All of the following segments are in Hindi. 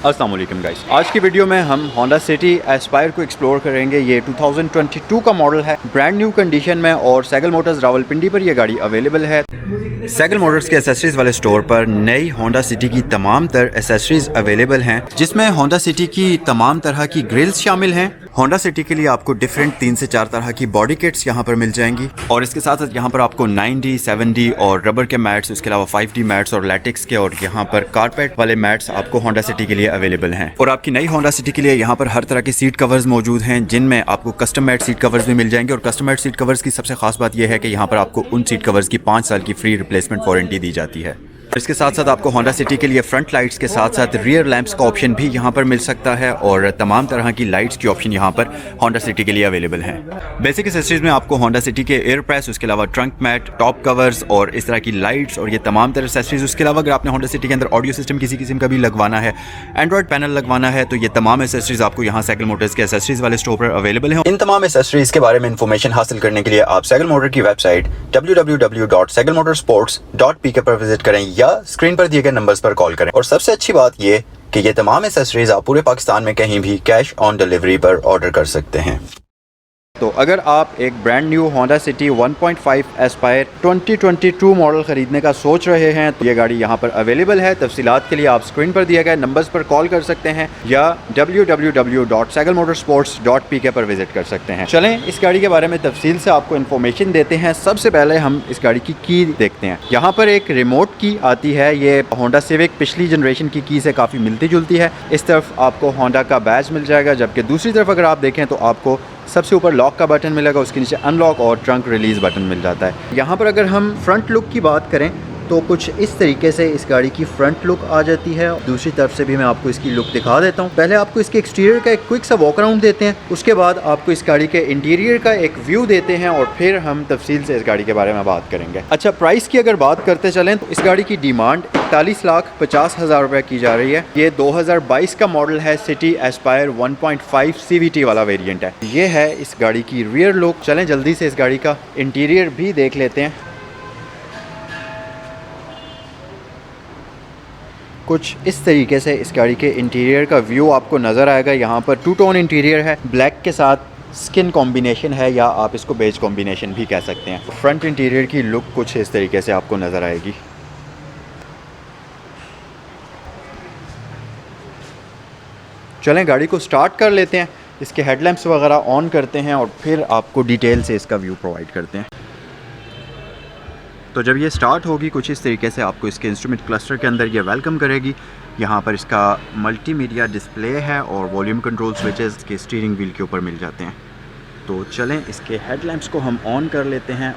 अस्सलाम वालेकुम गाइस, आज की वीडियो में हम होंडा सिटी एस्पायर को एक्सप्लोर करेंगे। ये 2022 का मॉडल है, ब्रांड न्यू कंडीशन में, और सैगल मोटर्स रावलपिंडी पर यह गाड़ी अवेलेबल है। सैगल मोटर्स के एसेसरीज वाले स्टोर पर नई होंडा सिटी की तमाम तर एसेसरीज अवेलेबल हैं, जिसमें होंडा सिटी की तमाम तरह की ग्रिल्स शामिल हैं। होंडा सिटी के लिए आपको डिफरेंट 3 से 4 तरह की बॉडी किट्स यहाँ पर मिल जाएंगी, और इसके साथ साथ यहाँ पर आपको 9D, 7D और रबर के मैट्स, उसके अलावा 5D मैट्स और लैटेक्स के, और यहाँ पर कारपेट वाले मैट्स आपको होंडा सिटी के लिए अवेलेबल हैं। और आपकी नई होंडा सिटी के लिए यहाँ पर हर तरह के सीट कवर्स मौजूद हैं, जिनमें आपको कस्टम मेड सीट कवर्स भी मिल जाएंगे। और कस्टम मेड सीट कवर्स की सबसे खास बात यह है कि यहाँ पर आपको उन सीट कवर्स की 5 साल की फ्री रिप्लेसमेंट वारंटी दी जाती है। इसके साथ साथ आपको होंडा सिटी के लिए फ्रंट लाइट्स के साथ साथ रियर लैंप्स का ऑप्शन भी यहाँ पर मिल सकता है, और तमाम तरह की लाइट्स की ऑप्शन यहाँ पर होंडा सिटी के लिए अवेलेबल हैं। बेसिक एक्सेसरीज में आपको होंडा सिटी के एयर प्रेस, उसके अलावा ट्रंक मैट, टॉप कवर्स और इस तरह की लाइट्स और ये तमाम तरह एक्सेसरीज। उसके अलावा अगर आपने होंडा सिटी के अंदर ऑडियो सिस्टम किसी किस्म का भी लगवाना है, एंड्रॉइड पैनल लगवाना है, तो ये तमाम एक्सेसरीज आपको यहाँ सैगल मोटर्स के एक्सेसरीज वाले स्टोर पर अवेलेबल हैं। इन तमाम एक्सेसरीज के बारे में इंफॉर्मेशन हासिल करने के लिए आप सैगल मोटर की वेबसाइट www.sagalmotorsports.pk पर विजिट करें या स्क्रीन पर दिए गए नंबर्स पर कॉल करें। और सबसे अच्छी बात ये कि ये तमाम एक्सेसरीज आप पूरे पाकिस्तान में कहीं भी कैश ऑन डिलीवरी पर ऑर्डर कर सकते हैं। तो अगर आप एक brand new Honda city 1.5 Aspire 2022 model ख़रीदने का सोच रहे हैं, तो ये गाड़ी यहाँ पर अवेलेबल है। तफसीलात के लिए आप स्क्रीन पर दिए गए नंबर्स पर कॉल कर सकते हैं या www.sagalmotorsports.pk पर विजिट कर सकते हैं। चलें इस गाड़ी के बारे में तफसील से आपको इन्फॉर्मेशन देते हैं। सबसे पहले हम इस गाड़ी की की देखते हैं। यहाँ पर एक रिमोट की आती है। ये होंडा सिविक पिछली जनरेशन की की से काफ़ी मिलती जुलती है। इस तरफ आपको होंडा का बैज मिल जाएगा, जबकि दूसरी तरफ अगर आप देखें तो आपको सबसे ऊपर लॉक का बटन मिलेगा, उसके नीचे अनलॉक और ट्रंक रिलीज़ बटन मिल जाता है। यहाँ पर अगर हम फ्रंट लुक की बात करें तो कुछ इस तरीके से इस गाड़ी की फ्रंट लुक आ जाती है। दूसरी तरफ से भी मैं आपको इसकी लुक दिखा देता हूँ। पहले आपको इसके एक्सटीरियर का एक क्विक सा वॉक अराउंड देते हैं, उसके बाद आपको इस गाड़ी के इंटीरियर का एक व्यू देते हैं, और फिर हम तफसील से इस गाड़ी के बारे में बात करेंगे। अच्छा, प्राइस की अगर बात करते चलें तो इस गाड़ी की डिमांड 41,50,000 रुपये की जा रही है। ये 2022 का मॉडल है, सिटी एस्पायर 1.5 CVT वाला वेरिएंट है। ये है इस गाड़ी की रियर लुक। चलें जल्दी से इस गाड़ी का इंटीरियर भी देख लेते हैं। कुछ इस तरीके से इस गाड़ी के इंटीरियर का व्यू आपको नज़र आएगा। यहाँ पर 2 टोन इंटीरियर है, ब्लैक के साथ स्किन कॉम्बिनेशन है, या आप इसको बेज कॉम्बिनेशन भी कह सकते हैं। फ्रंट इंटीरियर की लुक कुछ इस तरीके से आपको नज़र आएगी। चलें गाड़ी को स्टार्ट कर लेते हैं, इसके हेडलैम्प्स वगैरह ऑन करते हैं और फिर आपको डिटेल से इसका व्यू प्रोवाइड करते हैं। तो जब ये स्टार्ट होगी कुछ इस तरीके से आपको इसके इंस्ट्रूमेंट क्लस्टर के अंदर ये वेलकम करेगी। यहाँ पर इसका मल्टीमीडिया डिस्प्ले है और वॉल्यूम कंट्रोल स्विचेस के स्टीयरिंग व्हील के ऊपर मिल जाते हैं। तो चलें इसके हेडलैम्प्स को हम ऑन कर लेते हैं।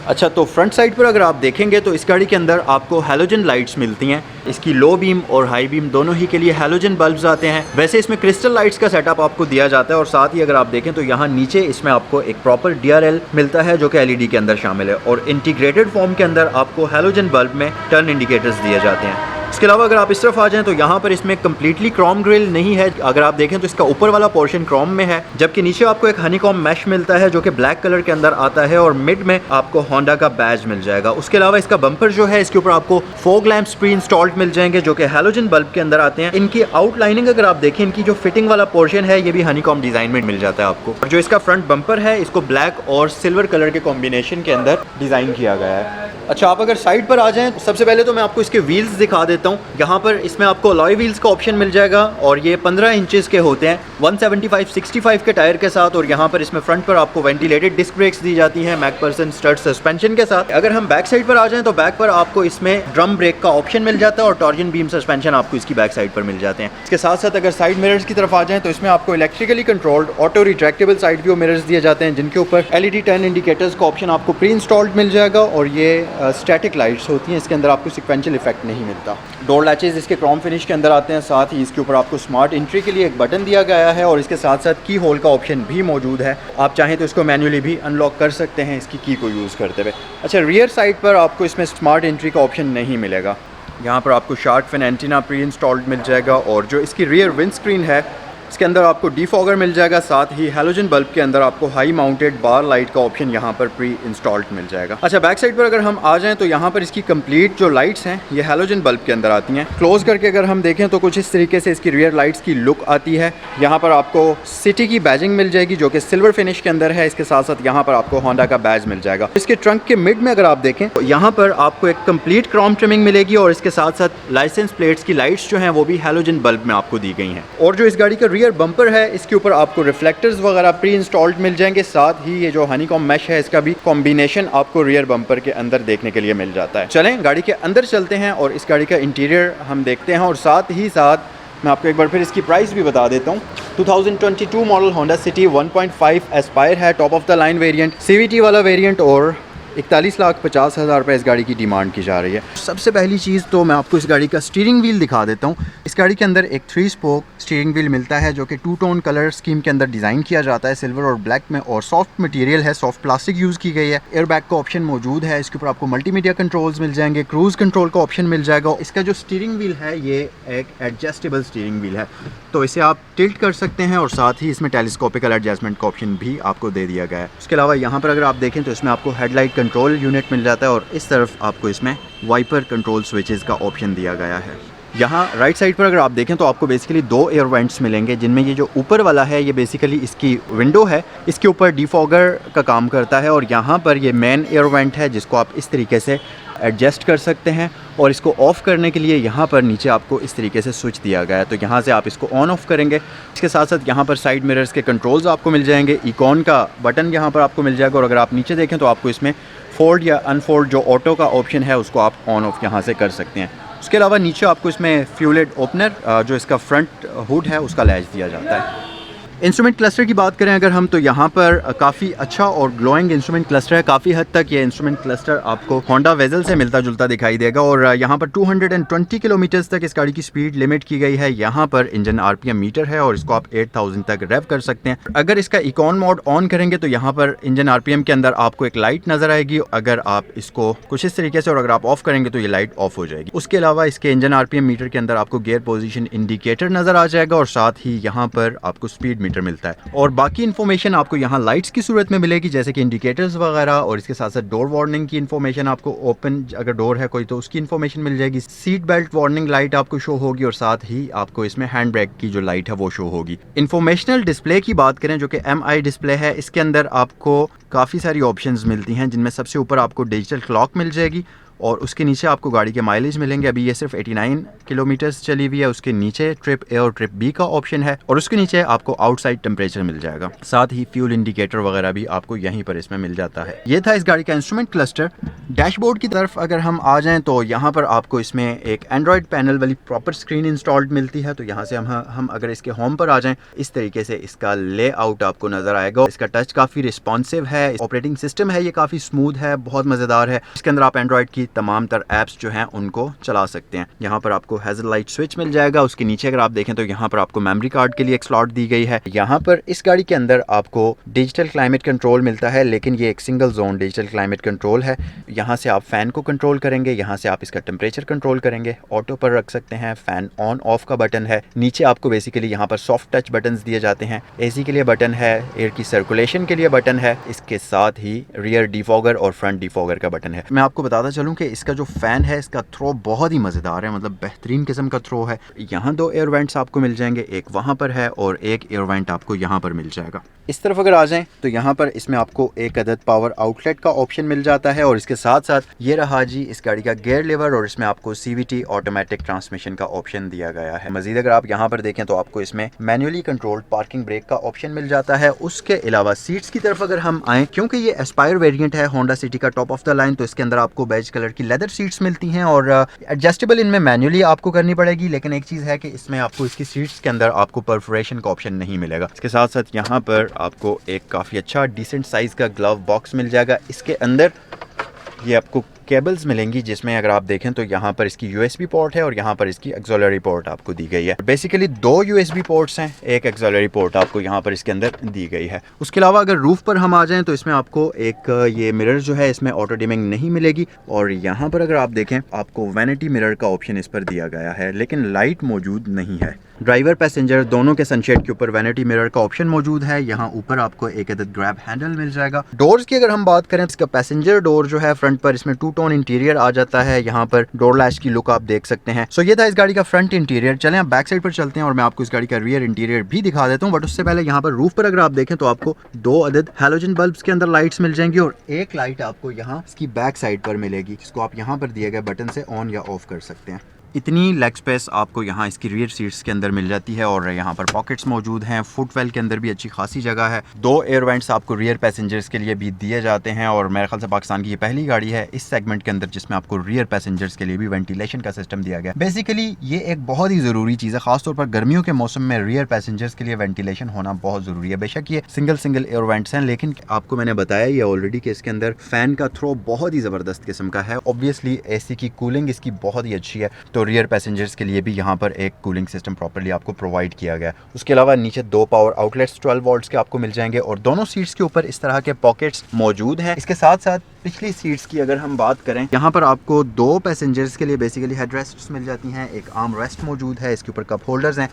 अच्छा, तो फ्रंट साइड पर अगर आप देखेंगे तो इस गाड़ी के अंदर आपको हैलोजन लाइट्स मिलती हैं। इसकी लो बीम और हाई बीम दोनों ही के लिए हैलोजन बल्ब्स आते हैं। वैसे इसमें क्रिस्टल लाइट्स का सेटअप आपको दिया जाता है, और साथ ही अगर आप देखें तो यहाँ नीचे इसमें आपको एक प्रॉपर DRL मिलता है जो कि LED के अंदर शामिल है, और इंटीग्रेटेड फॉर्म के अंदर आपको हैलोजन बल्ब में टर्न इंडिकेटर्स दिए जाते हैं। इसके अलावा अगर आप इस तरफ आ जाएं तो यहाँ पर इसमें कम्प्लीटली क्रोम ग्रिल नहीं है। अगर आप देखें तो इसका ऊपर वाला पोर्शन क्रोम में है, जबकि नीचे आपको एक हनीकॉम मैश मिलता है जो कि ब्लैक कलर के अंदर आता है, और मिड में आपको होंडा का बैज मिल जाएगा। उसके अलावा इसका बम्पर जो है, इसके ऊपर आपको फॉग लैंप्स प्री इंस्टॉल्ड मिल जाएंगे जो कि हैलोजन बल्ब के अंदर आते हैं। इनकी आउटलाइनिंग अगर आप देखें, इनकी जो फिटिंग वाला पोर्शन है ये भी हनीकॉम डिजाइन में मिल जाता है आपको। और जो इसका फ्रंट बम्पर है, इसको ब्लैक और सिल्वर कलर के कॉम्बिनेशन के अंदर डिज़ाइन किया गया है। अच्छा, आप अगर साइड पर आ जाएं, सबसे पहले तो मैं आपको इसके व्हील्स दिखा देता हूं। यहाँ पर इसमें आपको अलॉय व्हील्स का ऑप्शन मिल जाएगा, और ये 15 इंचेस के होते हैं 175/65 के टायर के साथ। और यहाँ पर इसमें फ्रंट पर आपको वेंटिलेटेड डिस्क ब्रेक्स दी जाती हैं मैकफर्सन स्टड सस्पेंशन के साथ। अगर हम बैक साइड पर आ जाएं तो बैक पर आपको इसमें ड्रम ब्रेक का ऑप्शन मिल जाता है, और टॉर्जन बीम सस्पेंशन आपको इसकी बैक साइड पर मिल जाते हैं। इसके साथ साथ अगर साइड मिरर्स की तरफ आ जाएं तो इसमें आपको electrically controlled auto retractable side view mirrors दिए जाते हैं, जिनके ऊपर LED टर्न इंडिकेटर्स का ऑप्शन आपको प्री इंस्टॉल्ड मिल जाएगा, और ये स्टैटिक लाइट्स होती हैं। इसके अंदर आपको सिक्वेंशियल इफेक्ट नहीं मिलता। डोर लैचेस इसके क्रोम फिनिश के अंदर आते हैं। साथ ही इसके ऊपर आपको स्मार्ट एंट्री के लिए एक बटन दिया गया है, और इसके साथ साथ की होल का ऑप्शन भी मौजूद है। आप चाहें तो इसको मैन्युअली भी अनलॉक कर सकते हैं इसकी की को यूज़ करते हुए। अच्छा, रियर साइड पर आपको इसमें स्मार्ट एंट्री का ऑप्शन नहीं मिलेगा। यहाँ पर आपको shark fin antenna pre installed मिल जाएगा, और जो इसकी रियर विंड स्क्रीन है इसके अंदर आपको डिफॉगर मिल जाएगा, साथ ही हैलोजन बल्ब के अंदर आपको हाई माउंटेड बार लाइट का ऑप्शन यहाँ पर प्री इंस्टॉल्ड मिल जाएगा। अच्छा, बैक साइड पर अगर हम आ जाएं तो यहाँ पर इसकी कंप्लीट जो लाइट्स हैं ये हैलोजन बल्ब के अंदर आती हैं। क्लोज करके अगर हम देखें तो कुछ इस तरीके से इसकी रियर लाइट्स की लुक आती है। यहाँ पर आपको सिटी की बैजिंग मिल जाएगी जो कि सिल्वर फिनिश के अंदर है। इसके साथ साथ यहाँ पर आपको होंडा का बैज मिल जाएगा। इसके ट्रंक के मिड में अगर आप देखें तो यहाँ पर आपको एक कंप्लीट क्रोम ट्रिमिंग मिलेगी और इसके साथ साथ लाइसेंस प्लेट्स की लाइट्स जो हैं वो भी हैलोजन बल्ब में आपको दी गई हैं। और जो इस गाड़ी का रियर बम्पर है इसके ऊपर आपको रिफ्लेक्टर्स वगैरह प्री इंस्टॉल्ड मिल जाएंगे। साथ ही ये जो हनीकॉम मैश है इसका भी कॉम्बिनेशन आपको रियर बम्पर के अंदर देखने के लिए मिल जाता है। चलें गाड़ी के अंदर चलते हैं और इस गाड़ी का इंटीरियर हम देखते हैं और साथ ही साथ मैं आपको एक बार फिर इसकी प्राइस भी बता देता हूँ। 2022 मॉडल होंडा सिटी 1.5 एस्पायर है, top of the line variant, CVT वाला वेरिएंट और 41,50,000 रुपये इस गाड़ी की डिमांड की जा रही है। सबसे पहली चीज़ तो मैं आपको इस गाड़ी का स्टीयरिंग व्हील दिखा देता हूँ। इस गाड़ी के अंदर एक 3 स्पोक स्टीयरिंग व्हील मिलता है जो कि 2 टोन कलर स्कीम के अंदर डिज़ाइन किया जाता है, सिल्वर और ब्लैक में, और सॉफ्ट मटेरियल है, सॉफ्ट प्लास्टिक यूज़ की गई है। एयर बैग का ऑप्शन मौजूद है। इसके ऊपर आपको मल्टीमीडिया कंट्रोल्स मिल जाएंगे, क्रूज़ कंट्रोल का ऑप्शन मिल जाएगा। इसका जो स्टीयरिंग व्हील है ये एक एडजस्टेबल स्टीयरिंग व्हील है, तो इसे आप टिल्ट कर सकते हैं और साथ ही इसमें टेलीस्कोपिकल एडजस्टमेंट का ऑप्शन भी आपको दे दिया गया है। उसके अलावा यहाँ पर अगर आप देखें तो इसमें आपको हेडलाइट कंट्रोल यूनिट मिल जाता है और इस तरफ आपको इसमें वाइपर कंट्रोल स्विचेस का ऑप्शन दिया गया है। यहाँ राइट साइड पर अगर आप देखें तो आपको बेसिकली 2 एयर वेंट्स मिलेंगे, जिनमें ये जो ऊपर वाला है ये बेसिकली इसकी विंडो है, इसके ऊपर डिफॉगर का काम करता है, और यहाँ पर ये मेन एयर वेंट है जिसको आप इस तरीके से एडजस्ट कर सकते हैं। और इसको ऑफ़ करने के लिए यहाँ पर नीचे आपको इस तरीके से स्विच दिया गया है, तो यहाँ से आप इसको ऑन ऑफ़ करेंगे। इसके साथ साथ यहाँ पर साइड मिरर्स के कंट्रोल्स आपको मिल जाएंगे, इकॉन का बटन यहाँ पर आपको मिल जाएगा, और अगर आप नीचे देखें तो आपको इसमें फोल्ड या अनफोल्ड जो ऑटो का ऑप्शन है उसको आप ऑन ऑफ यहाँ से कर सकते हैं। उसके अलावा नीचे आपको इसमें फ्यूलेड ओपनर जो इसका फ्रंट हुड है उसका लैच दिया जाता है। इंस्ट्रूमेंट क्लस्टर की बात करें अगर हम तो यहाँ पर काफ़ी अच्छा और ग्लोइंग इंस्ट्रूमेंट क्लस्टर है। काफ़ी हद तक ये इंस्ट्रूमेंट क्लस्टर आपको होंडा वेजल से मिलता जुलता दिखाई देगा, और यहाँ पर 220 किलोमीटर्स तक इस गाड़ी की स्पीड लिमिट की गई है। यहाँ पर इंजन RPM मीटर है और इसको आप 8000 तक रेव कर सकते हैं। अगर इसका इकॉन मोड ऑन करेंगे तो यहाँ पर इंजन RPM के अंदर आपको एक लाइट नज़र आएगी। अगर आप इसको कुछ इस तरीके से और अगर आप ऑफ करेंगे तो ये लाइट ऑफ हो जाएगी। उसके अलावा इसके इंजन RPM मीटर के अंदर आपको गियर पोजिशन इंडिकेटर नज़र आ जाएगा और साथ ही यहाँ पर आपको स्पीड मीटर मिलता है, और बाकी इन्फॉर्मेशन आपको यहाँ लाइट्स की सूरत में मिलेगी जैसे कि इंडिकेटर्स वगैरह, और इसके साथ साथ डोर वार्निंग की इन्फॉर्मेशन आपको, ओपन अगर डोर है कोई तो उसकी इन्फॉर्मेशन मिल जाएगी। सीट बेल्ट वार्निंग लाइट आपको शो होगी और साथ ही आपको इसमें हैंड ब्रेक की जो लाइट है वो शो होगी। इन्फॉर्मेशनल डिस्प्ले की बात करें जो कि MI डिस्प्ले है, इसके अंदर आपको काफ़ी सारी ऑप्शंस मिलती हैं, जिनमें सबसे ऊपर आपको डिजिटल क्लॉक मिल जाएगी और उसके नीचे आपको गाड़ी के माइलेज मिलेंगे। अभी ये सिर्फ 89 किलोमीटर्स चली हुई है। उसके नीचे ट्रिप A और ट्रिप B का ऑप्शन है और उसके नीचे आपको आउटसाइड टेम्परेचर मिल जाएगा। साथ ही फ्यूल इंडिकेटर वगैरह भी आपको यहीं पर इसमें मिल जाता है। ये था इस गाड़ी का इंस्ट्रूमेंट क्लस्टर। डैशबोर्ड की तरफ अगर हम आ जाएं तो यहाँ पर आपको इसमें एक एंड्रॉयड पैनल वाली प्रॉपर स्क्रीन इंस्टॉल्ड मिलती है। तो यहाँ से हम अगर इसके होम पर आ जाएं, इस तरीके से इसका लेआउट आपको नजर आएगा। इसका टच काफ़ी रिस्पॉन्सिव है, ऑपरेटिंग सिस्टम है ये काफ़ी स्मूथ है, बहुत मज़ेदार है। इसके अंदर आप एंड्रॉयड की तमाम तर ऐप्स जो हैं उनको चला सकते हैं। यहाँ पर आपको हेजल लाइट स्विच मिल जाएगा। उसके नीचे अगर आप देखें तो यहाँ पर आपको मेमोरी कार्ड के लिए एक स्लॉट दी गई है। यहाँ पर इस गाड़ी के अंदर आपको डिजिटल क्लाइमेट कंट्रोल मिलता है, लेकिन ये एक single zone digital climate control है। यहाँ से आप फैन को कंट्रोल करेंगे, यहाँ से आप इसका टेम्परेचर कंट्रोल करेंगे, ऑटो पर रख सकते हैं, फैन ऑन ऑफ का बटन है। नीचे आपको बेसिकली यहाँ पर सॉफ्ट टच बटन दिए जाते हैं, AC के लिए बटन है, एयर की सर्कुलेशन के लिए बटन है, इसके साथ ही रियर डिफॉगर और फ्रंट डिफॉगर का बटन है। मैं आपको बताता चलूँ कि इसका जो फैन है इसका थ्रो बहुत ही मज़ेदार है, मतलब बेहतरीन किस्म का थ्रो है। यहाँ 2 एयर वेंट्स आपको मिल जाएंगे, एक वहाँ पर है और एक एयर वेंट आपको यहाँ पर मिल जाएगा। इस तरफ अगर आ जाएं तो यहाँ पर इसमें आपको एक अदद पावर आउटलेट का ऑप्शन मिल जाता है और इसके साथ साथ ये रहा जी इस गाड़ी का गियर लीवर और इसमें आपको CVT ऑटोमेटिक ट्रांसमिशन का ऑप्शन दिया गया है। मजीद अगर आप यहाँ पर देखें तो आपको इसमें मैन्युअली कंट्रोल्ड पार्किंग ब्रेक का ऑप्शन मिल जाता है। उसके अलावा सीट्स की तरफ अगर हम आएँ, क्योंकि ये एस्पायर वेरिएंट है होंडा सिटी का टॉप ऑफ द लाइन, तो इसके अंदर आपको बेज कलर की लेदर सीट्स मिलती हैं और एडजस्टेबल इनमें मैन्युअली आपको करनी पड़ेगी। लेकिन एक चीज़ है कि इसमें आपको इसकी सीट्स के अंदर आपको परफोरेशन का ऑप्शन नहीं मिलेगा। इसके साथ साथ यहाँ पर आपको एक काफ़ी अच्छा डिसेंट साइज़ का ग्लव बॉक्स मिल जाएगा। इसके अंदर ये आपको केबल्स मिलेंगी, जिसमें अगर आप देखें तो यहाँ पर इसकी USB पोर्ट है और यहाँ पर इसकी एक्सोलरी पोर्ट आपको दी गई है। बेसिकली 2 USB पोर्ट्स हैं, एक एक्सोलरी पोर्ट आपको यहाँ पर इसके अंदर दी गई है। उसके अलावा अगर रूफ पर हम आ जाएं तो इसमें आपको एक ये मिरर जो है इसमें ऑटो डिमिंग नहीं मिलेगी और यहाँ पर अगर आप देखें आपको वैनिटी मिरर का ऑप्शन इस पर दिया गया है, लेकिन लाइट मौजूद नहीं है। ड्राइवर पैसेंजर दोनों के सनशेड के ऊपर वैनिटी मिरर का ऑप्शन मौजूद है। यहाँ ऊपर आपको एक अदद ग्रैब हैंडल मिल जाएगा। डोर्स की अगर हम बात करें, इसका पैसेंजर डोर जो है फ्रंट पर, इसमें 2 टोन इंटीरियर आ जाता है। यहाँ पर डोर लैश की लुक आप देख सकते हैं। सो ये था इस गाड़ी का फ्रंट इंटीरियर। चलें आप बैक साइड पर चलते हैं और मैं आपको इस गाड़ी का रियर इंटीरियर भी दिखा देता हूँ। बट उससे पहले यहाँ पर रूफ पर अगर आप देखें तो आपको 2 अदद हैलोजन बल्ब्स के अंदर लाइट्स मिल जाएंगी और एक लाइट आपको यहाँ इसकी बैक साइड पर मिलेगी, जिसको आप यहाँ पर दिए गए बटन से ऑन या ऑफ कर सकते हैं। इतनी लेग स्पेस आपको यहाँ इसकी रियर सीट्स के अंदर मिल जाती है और यहाँ पर पॉकेट्स मौजूद हैं। फुटवेल के अंदर भी अच्छी खासी जगह है। 2 एयर वेंट्स आपको रियर पैसेंजर्स के लिए भी दिए जाते हैं और मेरे ख्याल से पाकिस्तान की ये पहली गाड़ी है इस सेगमेंट के अंदर जिसमें आपको रियर पैसेंजर्स के लिए भी वेंटिलेशन का सिस्टम दिया गया। बेसिकली ये एक बहुत ही ज़रूरी चीज़ है, खासतौर पर गर्मियों के मौसम में रियर पैसेंजर्स के लिए वेंटिलेशन होना बहुत ज़रूरी है। बेशक ये सिंगल एयर वेंट्स हैं, लेकिन आपको मैंने बताया ये ऑलरेडी कि इसके अंदर फ़ैन का थ्रो बहुत ही ज़बरदस्त किस्म का है। ऑब्वियसली AC की कूलिंग इसकी बहुत ही अच्छी है, तो रियर पैसेंजर्स के लिए भी यहाँ पर एक कूलिंग सिस्टम प्रॉपर्ली आपको प्रोवाइड किया गया है। उसके अलावा नीचे 2 पावर आउटलेट्स 12 वोल्ट्स के आपको मिल जाएंगे और दोनों सीट्स के ऊपर इस तरह के पॉकेट्स मौजूद हैं। इसके साथ साथ पिछली सीट्स की अगर हम बात करें, यहाँ पर आपको 2 पैसेंजर्स के लिए बेसिकली हेड रेस्ट्स मिल जाती हैं। एक आर्म रेस्ट मौजूद है, इसके ऊपर कप होल्डर्स हैं।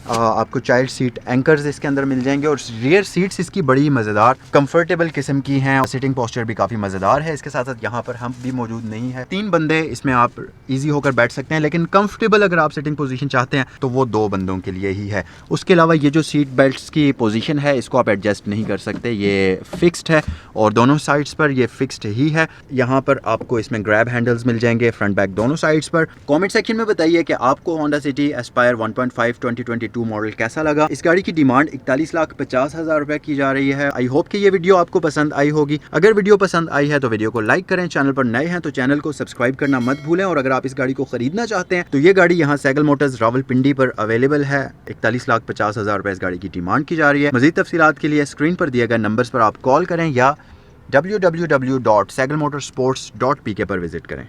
आपको चाइल्ड सीट एंकर्स इसके अंदर मिल जाएंगे और रियर सीट्स इसकी बड़ी मज़ेदार कंफर्टेबल किस्म की हैं। सिटिंग पोस्चर भी काफ़ी मज़ेदार है। इसके साथ साथ यहाँ पर हम भी मौजूद नहीं है। 3 बंदे इसमें आप इजी होकर बैठ सकते हैं, लेकिन कंफर्टेबल अगर आप सिटिंग पोजीशन चाहते हैं तो वो 2 बंदों के लिए ही है। उसके अलावा ये जो सीट बेल्ट्स की पोजीशन है इसको आप एडजस्ट नहीं कर सकते, ये फिक्स्ड है और दोनों साइड्स पर ये फिक्स्ड ही है। यहाँ पर आपको इसमें ग्रैब हैंडल्स मिल जाएंगे फ्रंट बैक दोनों साइड्स पर। कमेंट सेक्शन में बताइए कि आपको होंडा सिटी एस्पायर 1.5 2022 मॉडल कैसा लगा। इस गाड़ी की डिमांड 41,50,000 रुपए की जा रही है। आई होप कि ये वीडियो आपको पसंद आई होगी। अगर वीडियो पसंद आई है तो वीडियो को लाइक करें, चैनल पर नए हैं तो चैनल को सब्सक्राइब करना मत भूलें और अगर आप इस गाड़ी को खरीदना चाहते हैं तो ये गाड़ी यहाँ सैगल मोटर्स रावलपिंडी पर अवेलेबल है। 41,50,000 रुपए इस गाड़ी की डिमांड की जा रही है। मजीद तफसीलात के लिए स्क्रीन पर दिए गए नंबर्स पर आप कॉल करें या www.sagalmotorsports.pk पर विजिट करें।